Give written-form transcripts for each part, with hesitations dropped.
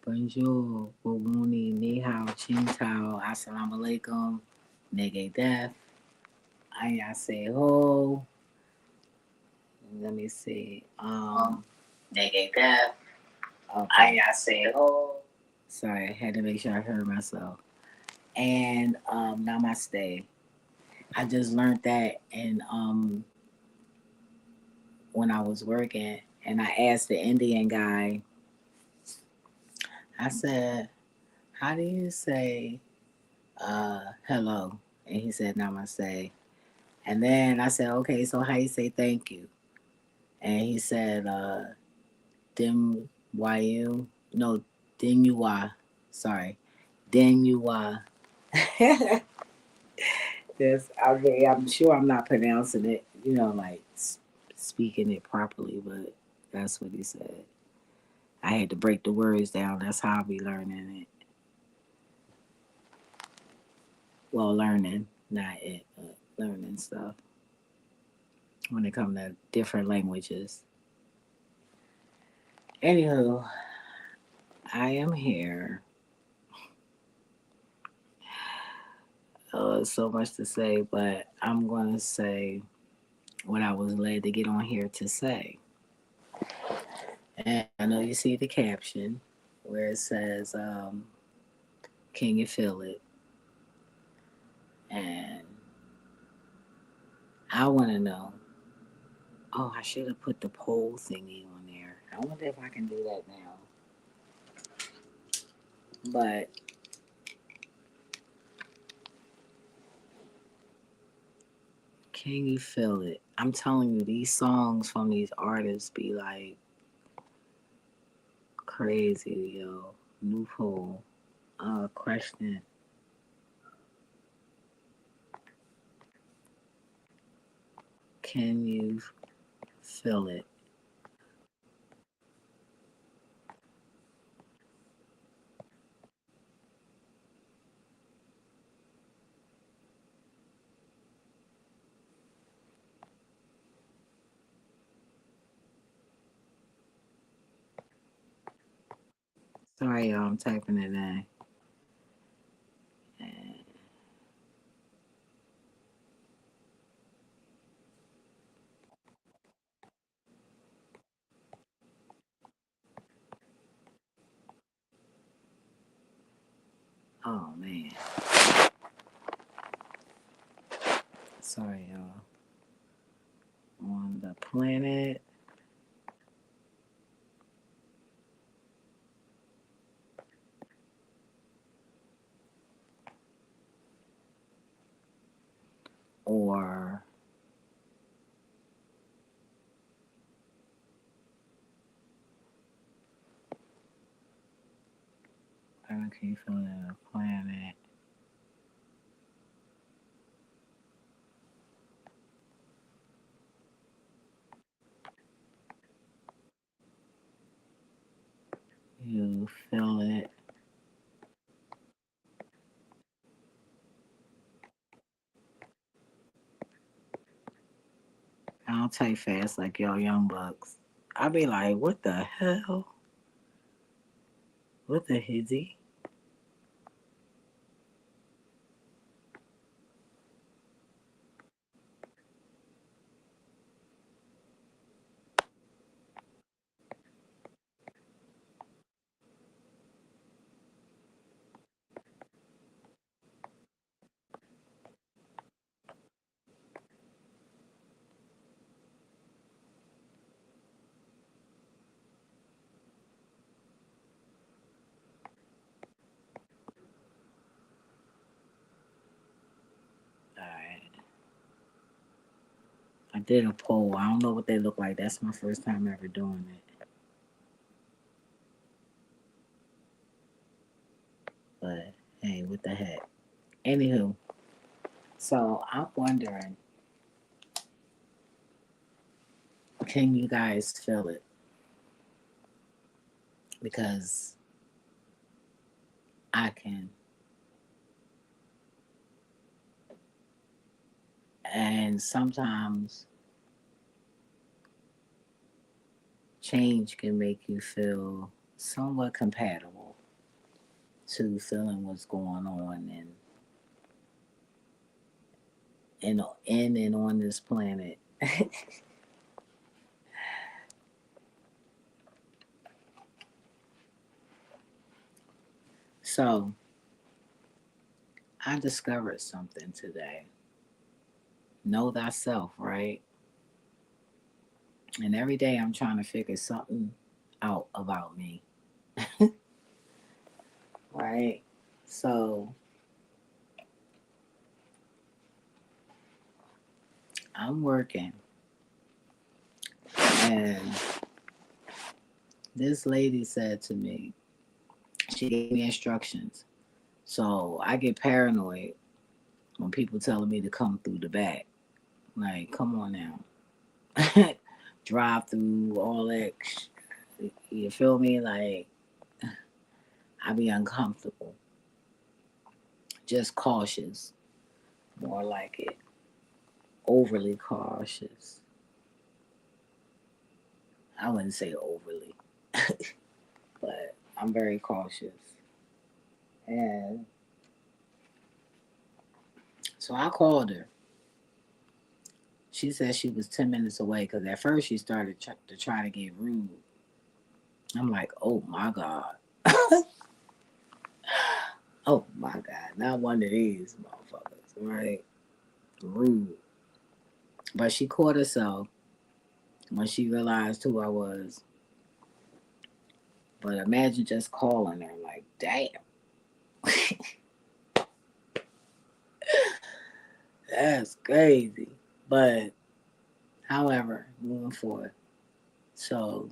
Bonjour, Bobuni, Ni Hao, Chin Tao, Assalamu Alaikum, Nege Death, Ayase Ho. Let me see. Nege Death, Ayase Ho. Sorry, I had to make sure I heard myself. And Namaste. I just learned that and when I was working and I asked the Indian guy, I said, how do you say hello? And he said namaste. And then I said, okay, so how you say thank you? And he said, dim wayu. No, din you wa. Sorry. Din you wa. This, I mean, I'm sure I'm not pronouncing it, like speaking it properly, but that's what he said. I had to break the words down. That's how I be learning it. Well, learning, not it, but learning stuff when it comes to different languages. Anywho, I am here. So much to say, but I'm going to say what I was led to get on here to say. And I know you see the caption where it says, can you feel it? And I want to know. Oh, I should have put the poll thingy on there. I wonder if I can do that now. But can you feel it? I'm telling you, these songs from these artists be like crazy, yo. New poll. Question. Can you feel it? Sorry, y'all, I'm typing it in. Oh, man. Sorry, y'all. On the planet. Or can you feel it on the planet? You feel it. I don't type fast like y'all young bucks. I be like, what the hell? What the hizzy? Alright. I did a poll. I don't know what they look like. That's my first time ever doing it. But hey, what the heck? Anywho, so I'm wondering, can you guys feel it? Because I can. And sometimes change can make you feel somewhat compatible. to feeling what's going on and in and on this planet. So I discovered something today. Know thyself, right? And every day I'm trying to figure something out about me, right? So I'm working, and this lady said to me, she gave me instructions. So I get paranoid when people telling me to come through the back. Like, come on now. Drive through all that. You feel me? Like, I be uncomfortable. Just cautious. More like it. Overly cautious. I wouldn't say overly, but I'm very cautious. And so I called her. She said she was 10 minutes away because at first she started to try to get rude. I'm like, oh my God. Oh my God. Not one of these motherfuckers, right? Rude. But she caught herself when she realized who I was. But imagine just calling her like, damn. That's crazy. But however, moving forward. So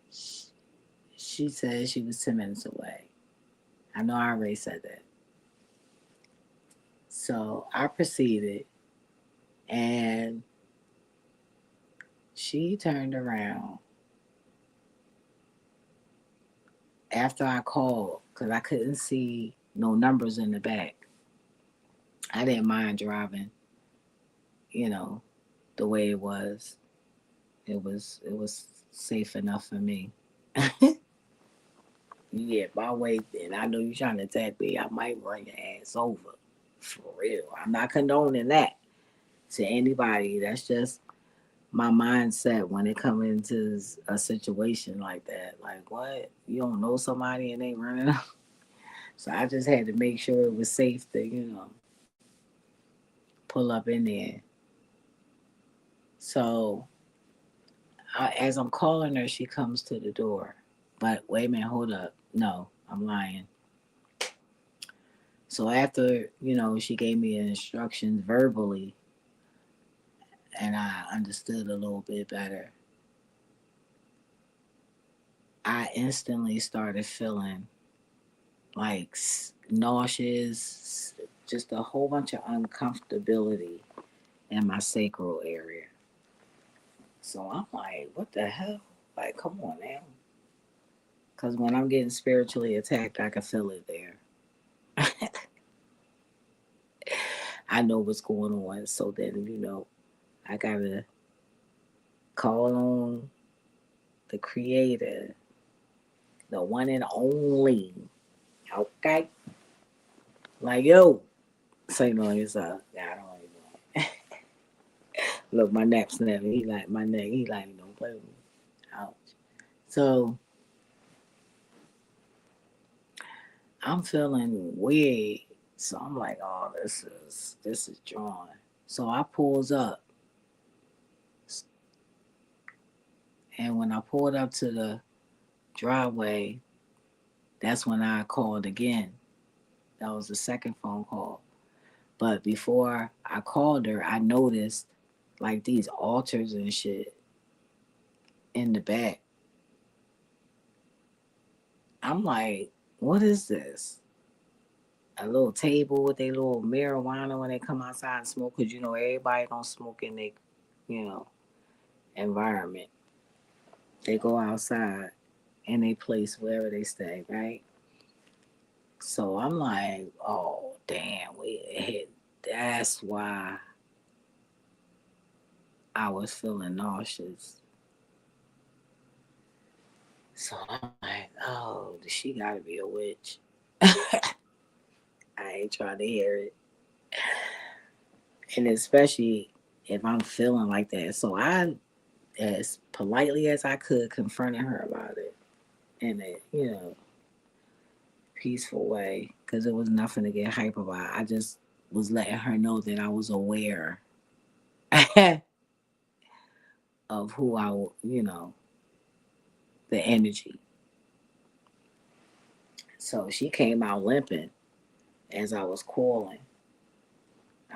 she said she was 10 minutes away. I know I already said that. So I proceeded, and she turned around after I called because I couldn't see no numbers in the back. I didn't mind driving, you know, the way it was. It was safe enough for me. You get my way, and I know you're trying to attack me. I might run your ass over, for real. I'm not condoning that to anybody. That's just my mindset when it comes into a situation like that. Like, what? You don't know somebody and they running up? So I just had to make sure it was safe to, pull up in there. So as I'm calling her, she comes to the door. But wait a minute, hold up. No, I'm lying. So after, she gave me instructions verbally and I understood a little bit better, I instantly started feeling like nauseous, just a whole bunch of uncomfortability in my sacral area. So I'm like, what the hell? Like, come on now. Because when I'm getting spiritually attacked, I can feel it there. I know what's going on. So then, I got to call on the creator, the one and only. Okay? Like, yo, say no, it's up. I don't even know. Look, my neck snapping. He like, my neck, he like, don't play with me. Ouch. So I'm feeling weird. So I'm like, oh, this is drawing. So I pulls up, and when I pulled up to the driveway, that's when I called again. That was the second phone call. But before I called her, I noticed like these altars and shit in the back. I'm like, what is this? A little table with a little marijuana when they come outside and smoke, because everybody don't smoke in their, you know, environment. They go outside and they place wherever they stay, right? So I'm like, oh damn, we hit. That's why I was feeling nauseous. So I'm like, oh, she gotta be a witch. I ain't trying to hear it. And especially if I'm feeling like that. So I, as politely as I could, confronted her about it in a, peaceful way. Because it was nothing to get hype about. I just was letting her know that I was aware of who the energy. So she came out limping as I was calling.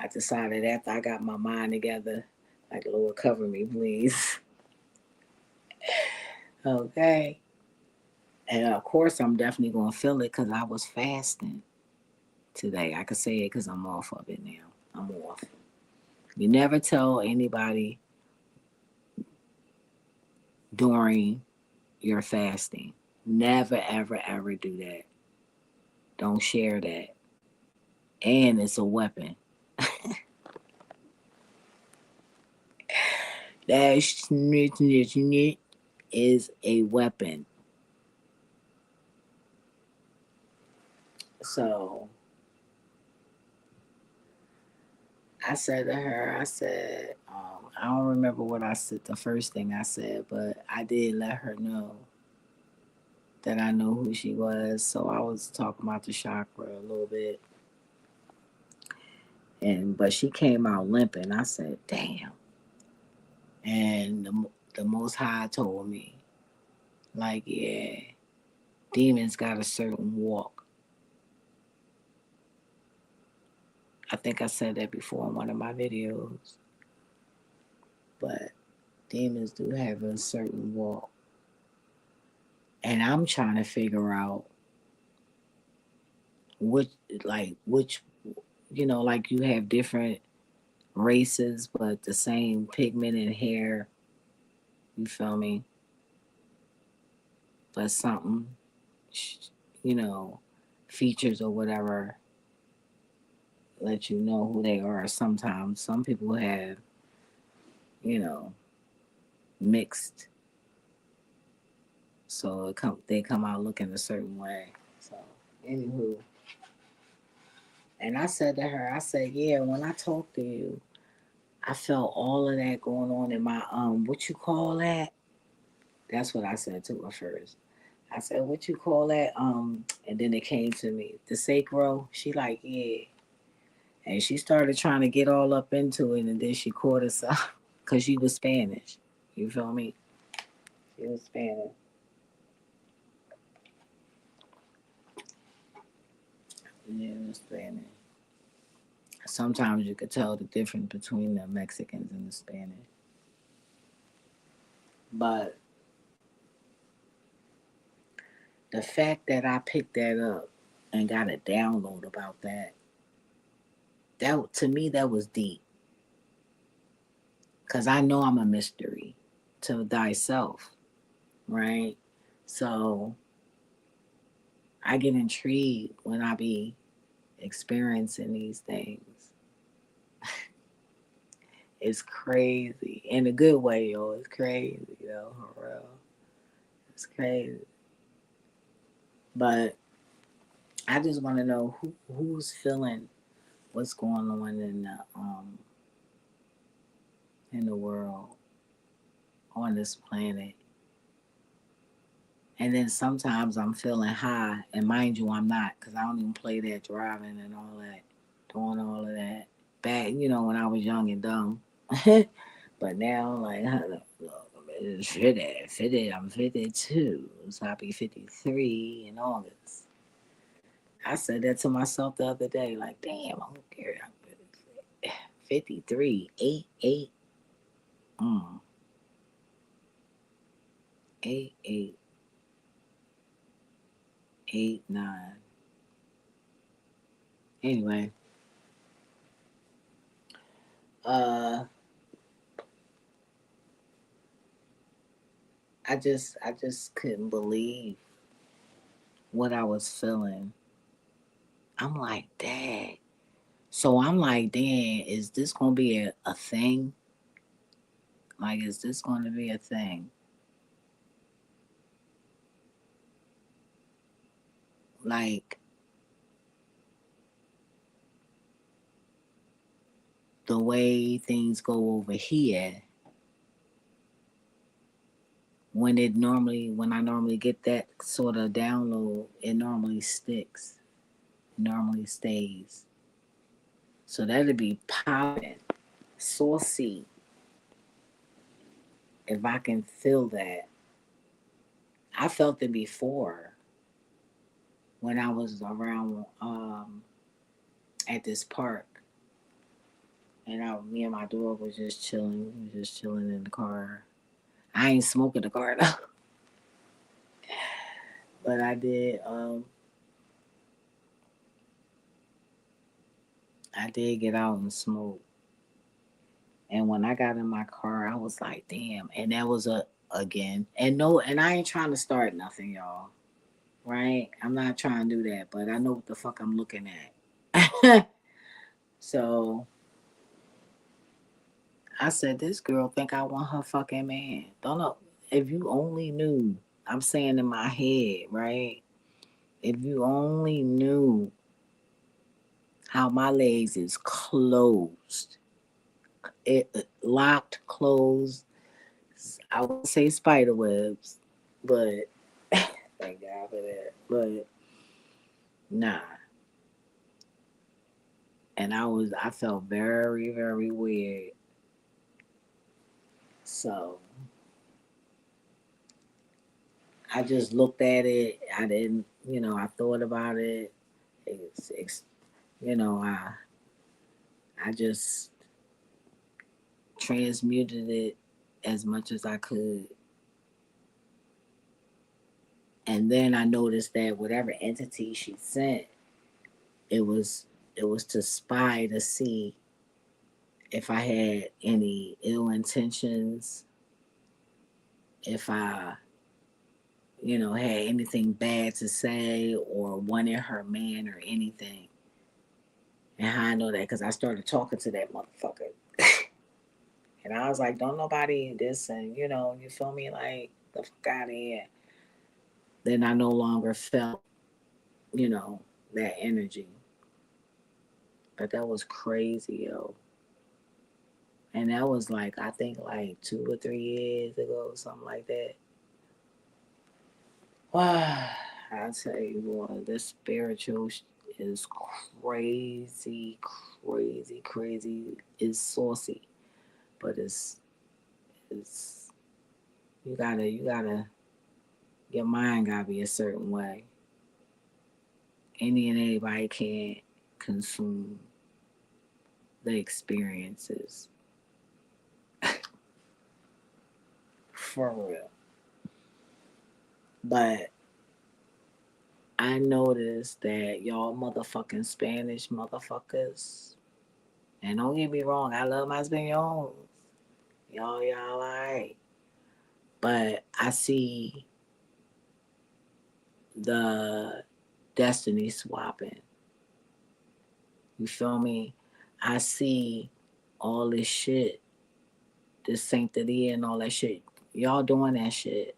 I decided after I got my mind together, like, Lord, cover me, please. Okay. And of course, I'm definitely going to feel it because I was fasting today. I could say it because I'm off of it now. I'm off. You never tell anybody during your fasting. Never, ever, ever do that. Don't share that. And it's a weapon. That is a weapon. So I said to her, I said, I don't remember what I said, the first thing I said, but I did let her know that I knew who she was. So I was talking about the chakra a little bit. But she came out limping. I said, damn. And the Most High told me, like, yeah, demons got a certain walk. I think I said that before in one of my videos. But demons do have a certain walk. And I'm trying to figure out which, which, like you have different races, but the same pigment in hair. You feel me? But something, you know, features or whatever let you know who they are. Sometimes some people have, you know, mixed, so they come out looking a certain way. So, anywho, and I said to her, I said, yeah, when I talked to you, I felt all of that going on in my what you call that? That's what I said to her first. I said, what you call that? And then it came to me, the sacro. She like, yeah. And she started trying to get all up into it, and then she caught herself because she was Spanish. You feel me? She was Spanish. Yeah, it was Spanish. Sometimes you could tell the difference between the Mexicans and the Spanish. But the fact that I picked that up and got a download about that to me that was deep. Cause I know I'm a mystery to thyself, right? So I get intrigued when I be experiencing these things. It's crazy in a good way, yo. It's crazy, yo, for real. It's crazy. But I just want to know who's feeling what's going on in the world on this planet. And then sometimes I'm feeling high, and mind you, I'm not, because I don't even play that driving and all that, doing all of that. Back, when I was young and dumb. But now, like, it's 50, I'm 52, so I'll be 53 in August. I said that to myself the other day, like, damn, I'm scared. 53, 8, 8, 8, 8, 8, 9. Anyway, uh, I just couldn't believe what I was feeling. I'm like, Dad. So I'm like, Dan, is this gonna be a thing? Like, is this gonna be a thing? like the way things go over here, when I normally get that sort of download, it normally sticks, it normally stays. So that'd be popping, saucy, if I can feel that. I felt it before when I was around at this park, and me and my dog was just chilling. We was just chilling in the car. I ain't smoking the car though, but I did. I did get out and smoke. And when I got in my car, I was like, damn. And that was again. And no, and I ain't trying to start nothing, y'all. Right? I'm not trying to do that, but I know what the fuck I'm looking at. So I said, this girl think I want her fucking man. Don't know. If you only knew, I'm saying in my head, right? If you only knew how my legs is closed, it locked, closed. I would say spider webs, but thank God for that. But nah. And I felt very, very weird. So I just looked at it. I didn't, I thought about it. It's, you know, I just transmuted it as much as I could. And then I noticed that whatever entity she sent, it was it was to spy to see if I had any ill intentions, if I, had anything bad to say or wanted her man or anything. And how I know that? Because I started talking to that motherfucker. And I was like, don't nobody this, and you feel me? Like, the fuck out of here. Then I no longer felt, you know, that energy. But that was crazy, yo. And that was like, I think like 2 or 3 years ago, something like that. Wow. I tell you what, this spiritual is crazy, crazy, crazy. It's saucy, but it's you gotta your mind gotta be a certain way. Any and anybody can't consume the experiences for real. But I noticed that y'all motherfucking Spanish motherfuckers, and don't get me wrong, I love my Spaniels. Y'all alright. But I see the destiny swapping. You feel me? I see all this shit, this sanctity and all that shit. Y'all doing that shit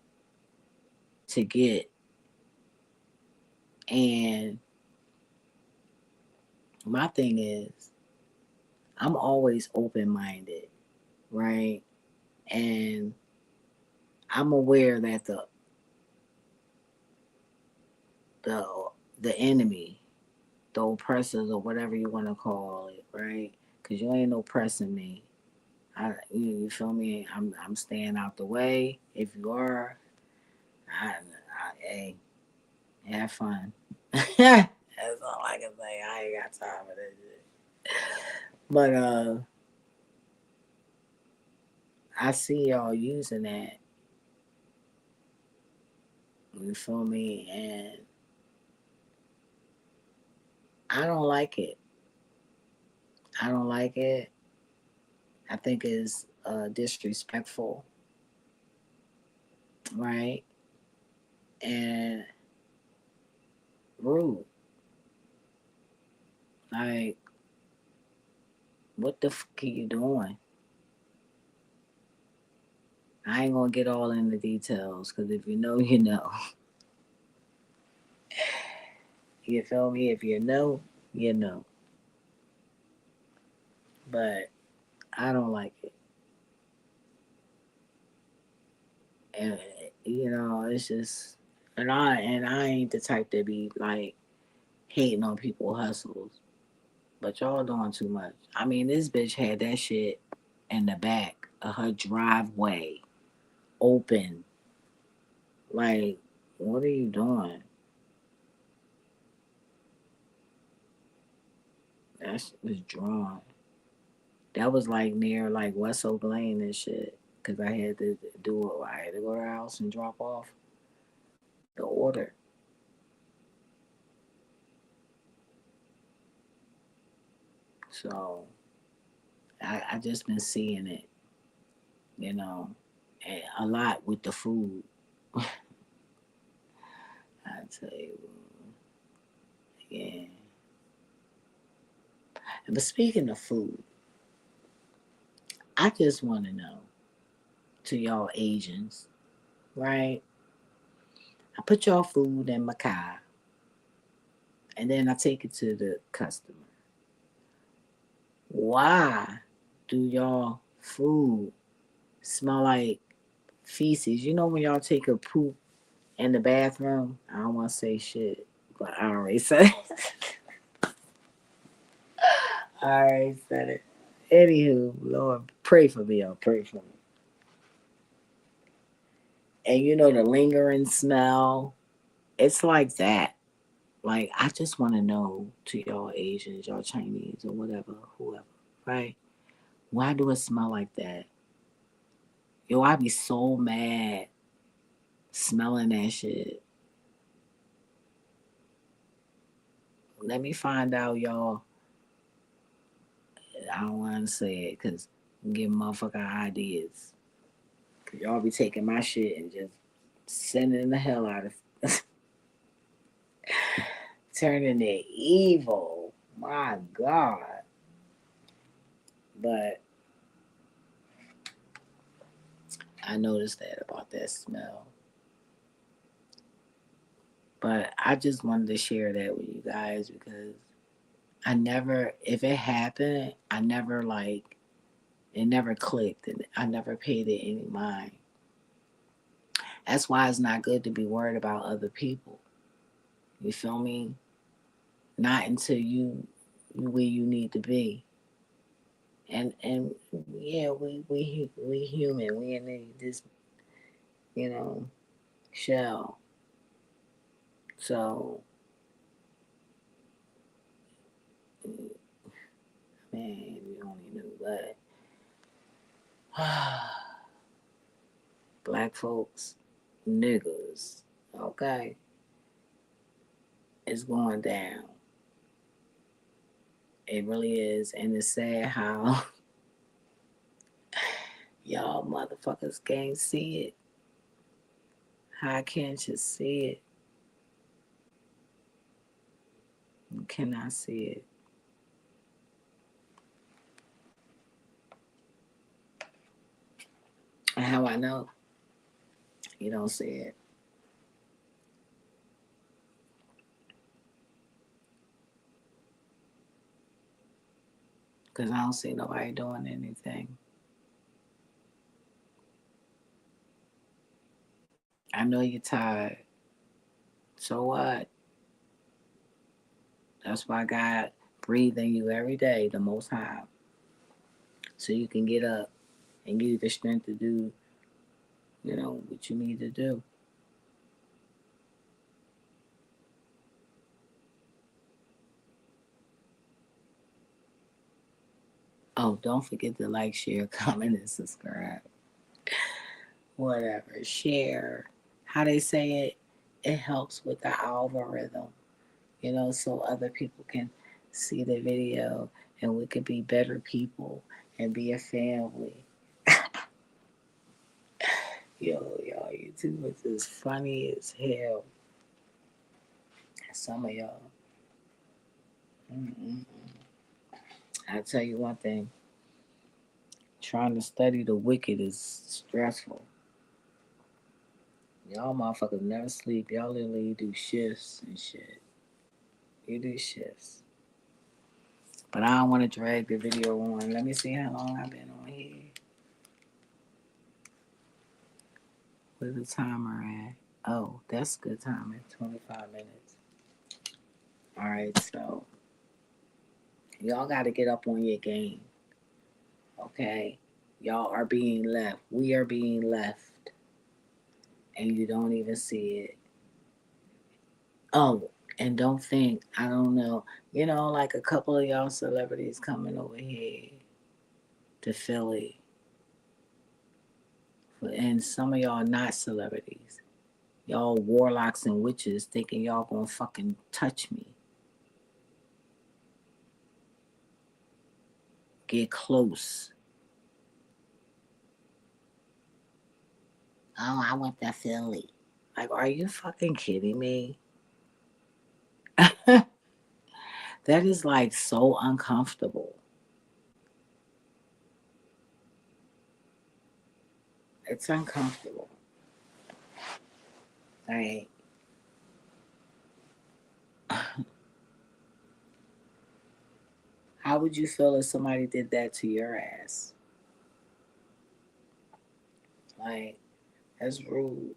to get. And my thing is, I'm always open minded, right? And I'm aware that the the enemy, the oppressors or whatever you want to call it, right? Because you ain't oppressing me. You feel me? I'm staying out the way. If you are, hey, have fun. That's all I can say. I ain't got time for that shit. But I see y'all using that. You feel me? And I don't like it. I don't like it. I think it's disrespectful, right? And rude. Like, what the fuck are you doing? I ain't gonna get all in the details because if you know, you know. You feel me? If you know, you know. But I don't like it. And it's just and I ain't the type to be like hating on people hustles. But y'all doing too much. I mean, this bitch had that shit in the back of her driveway open. Like, what are you doing? That shit was drawn. That was like near like West Oak Lane and shit. Cause I had to do it. I had to go to her house and drop off the order. So I just been seeing it, you know, a lot with the food. I tell you, yeah. But speaking of food, I just want to know to y'all Asians, right? I put y'all food in my car and then I take it to the customer. Why do y'all food smell like feces? You know when y'all take a poop in the bathroom? I don't want to say shit, but I already said it. I already said it. Anywho, Lord, pray for me. I'll pray for me. And the lingering smell, it's like that. Like, I just want to know to y'all Asians, y'all Chinese, or whatever, whoever, right? Why do it smell like that? Yo, I be so mad smelling that shit. Let me find out, y'all. I don't want to say it because I'm giving motherfucker ideas. Cause y'all be taking my shit and just sending the hell out of turning it evil. My God. But I noticed that about that smell. But I just wanted to share that with you guys because I never, if it happened, I never like, it never clicked and I never paid it any mind. That's why it's not good to be worried about other people. You feel me? Not until you where you need to be. And yeah, we human. We in this you know shell. So man, we only knew, but black folks, niggas, okay, it's going down. It really is, and it's sad how y'all motherfuckers can't see it. How can't you see it? You cannot see it. And how I know you don't see it? Because I don't see nobody doing anything. I know you're tired. So what? That's why God breathes in you every day, the Most High, so you can get up and give you the strength to do, what you need to do. Oh, don't forget to like, share, comment, and subscribe. Whatever. Share. How they say it, it helps with the algorithm, so other people can see the video and we could be better people and be a family. Yo, y'all, YouTubers is funny as hell. Some of y'all. Mm-mm. I tell you one thing. Trying to study the wicked is stressful. Y'all motherfuckers never sleep. Y'all literally do shifts and shit. You do shifts. But I don't want to drag the video on. Let me see how long I've been on here. Where's the timer at? Oh, that's good timing. 25 minutes. All right, so y'all got to get up on your game. Okay? Y'all are being left. We are being left. And you don't even see it. Oh, and don't think, I don't know, like a couple of y'all celebrities coming over here to Philly. And some of y'all not celebrities. Y'all warlocks and witches thinking y'all gonna fucking touch me. Get close. Oh, I went to Philly. Like, are you fucking kidding me? That is like so uncomfortable. It's uncomfortable. Like, how would you feel if somebody did that to your ass? Like, that's rude.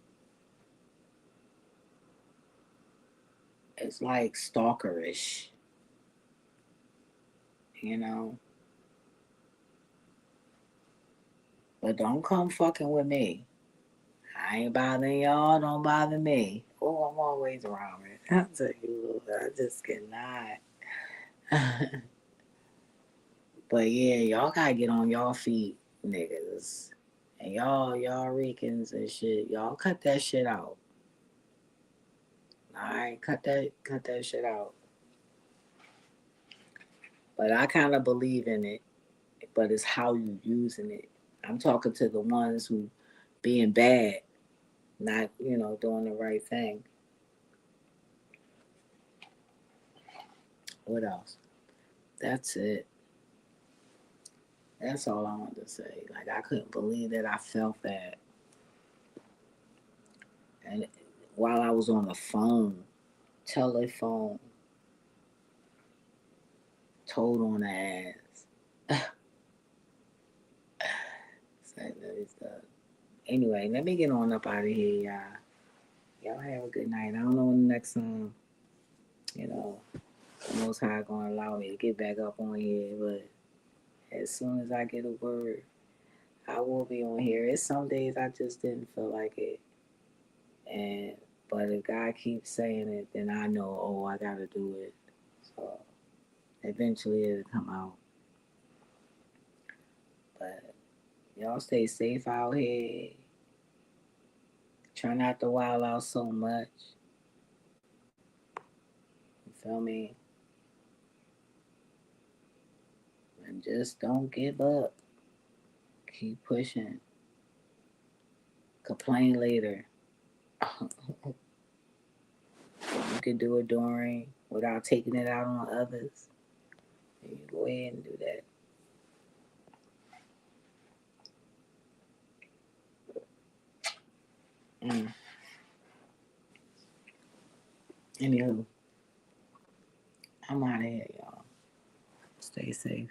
It's like stalkerish, you know? But don't come fucking with me. I ain't bothering y'all, don't bother me. Oh, I'm always around it. I'll tell you, I just cannot. But yeah, y'all gotta get on y'all feet, niggas. And y'all Ricans and shit, y'all cut that shit out. Alright, cut that shit out. But I kinda believe in it. But it's how you using it. I'm talking to the ones who being bad, not, doing the right thing. What else? That's it. That's all I wanted to say. Like, I couldn't believe that I felt that. And while I was on the phone, telephone, told on the ass. Anyway, let me get on up out of here, y'all. Y'all have a good night. I don't know when the next time, the Most High gonna allow me to get back up on here, but as soon as I get a word, I will be on here. It's some days I just didn't feel like it. But if God keeps saying it, then I know, oh, I gotta do it. So eventually it'll come out. But y'all stay safe out here. Try not to wild out so much. You feel me? And just don't give up. Keep pushing. Complain later. You can do it during without taking it out on others. You go ahead and do that. Anywho, I'm out of here, y'all. Stay safe.